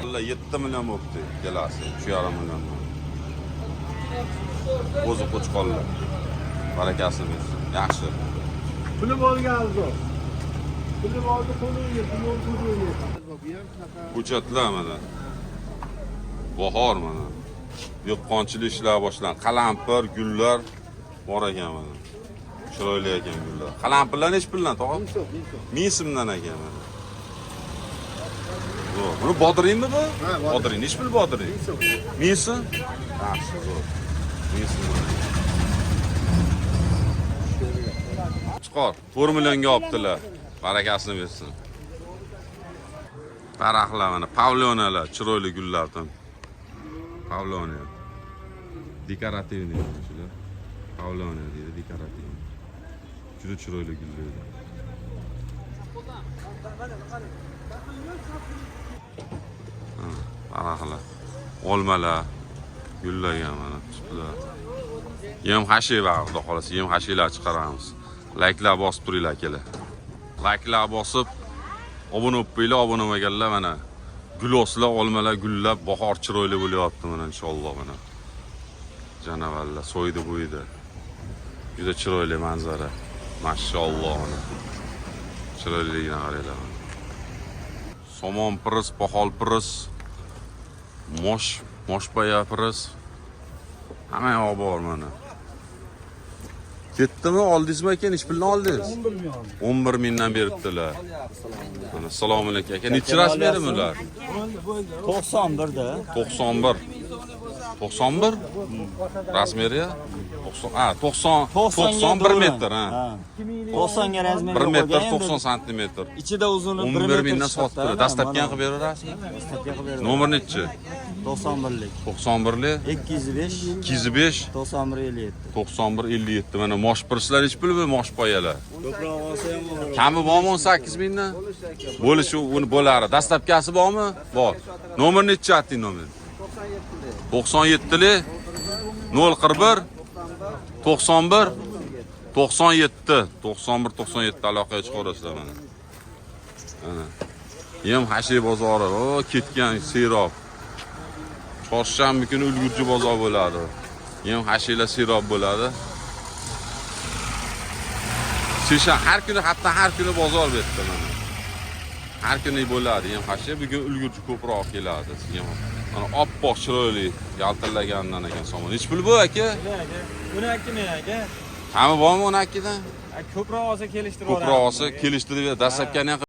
Valla 7 million bo'libdi kelasi, 3,5 million. O'zi qo'chqonlar. Barakasini bersin. Yaxshi. Puli bo'lgandir. Puli bo'ldi, qo'lingga, puli o'tmaydi. Ko'chatlar mana. Bahor mana. Yo'qonchilik ishlar boshlandi. Qalampir, gullar bor ekan mana. Chiroyli ekan gullar. Qalampirlar nech puldan, tog'a? 1000 so'mdan ekan mana. Buni bodringmi bu? Ha, bodring. Nech pul bodring? 1000 so'm. Yaxshi, zo'r. 1000 so'm. Chiqor, 4 millionga olibdilar. Barakasini bersin. Daraxtlar mana, pavlionalar, chiroyli gullardan. Pavloniya. Dekorativniy shular. Pavloniya deydi, dekorativniy. Juda chiroyli gullar. Daraxtlar, olmalar, gullarga mana chiqdilar. Yem-hashiy bor, xudo xolasa, yem-hashiylar chiqaramiz. Like'lar bosib turinglar akalar. Like'lar bosib, obuna bo'linglar, obuna bo'lmaganlar mana. Guloslar, olmalar, gullar, bahor chiroyli bo'lyapti mana inshaalloh mana. Janavallar so'ydi bo'ydi. Juda chiroyli manzara. Mashalloh mana. Chiroyligini qaranglar. Somon piris, pohol piris, moshpaya piris. Hamma yoq bor mana. Ketdimi, oldingizmi aka? Nech puldan oldingiz? 11 mingdan beribdilar. Assalomu alaykum aka. Necha rasmiymi ular? 91 da. 91. 91? Rasmiyya? 90 1 metr ha. 90 ga razmeri 1 metr 90 santimetr. Ichida uzuni 1 11 metr. mingdan sotib turadi. Dastlabkidan qilib beraverasizmi? Dastlabkidan qilib beraman. Nomer nechi? 91lik. 91lik 205 205 9157. 9157. Mana mosh pirslar hech pul bu mosh poyalar. Ko'proq olsa ham bo'ladi. Kami bormi 18 mingdan? Bo'lishi uni bo'ladi. Dastlabkasi bormi? Bor. Nomer nechi ayting nomer? 97lik 041 91 97 97 aloqaga chiqarasizlar mana. Mana. Yem-hashiy bozori. O, ketgan serob. Chorshanba kuni ulgurji bozor bo'ladi. Yem-hashiylar serob bo'ladi. Seshan har kuni, hatto har kuni bozor bu yerda mana. Har kuni bo'ladi yem-hashiy. Bugun ulgurji ko'proq keladi. Mana oppoq chiroyli yaltillagandan ekan somon. Nech pul bu aka? 12 ming aka. Qami bormi 12 dan? Ko'proq olsa kelishtirib Ko'proq olsa kelishtirib, dastlabkani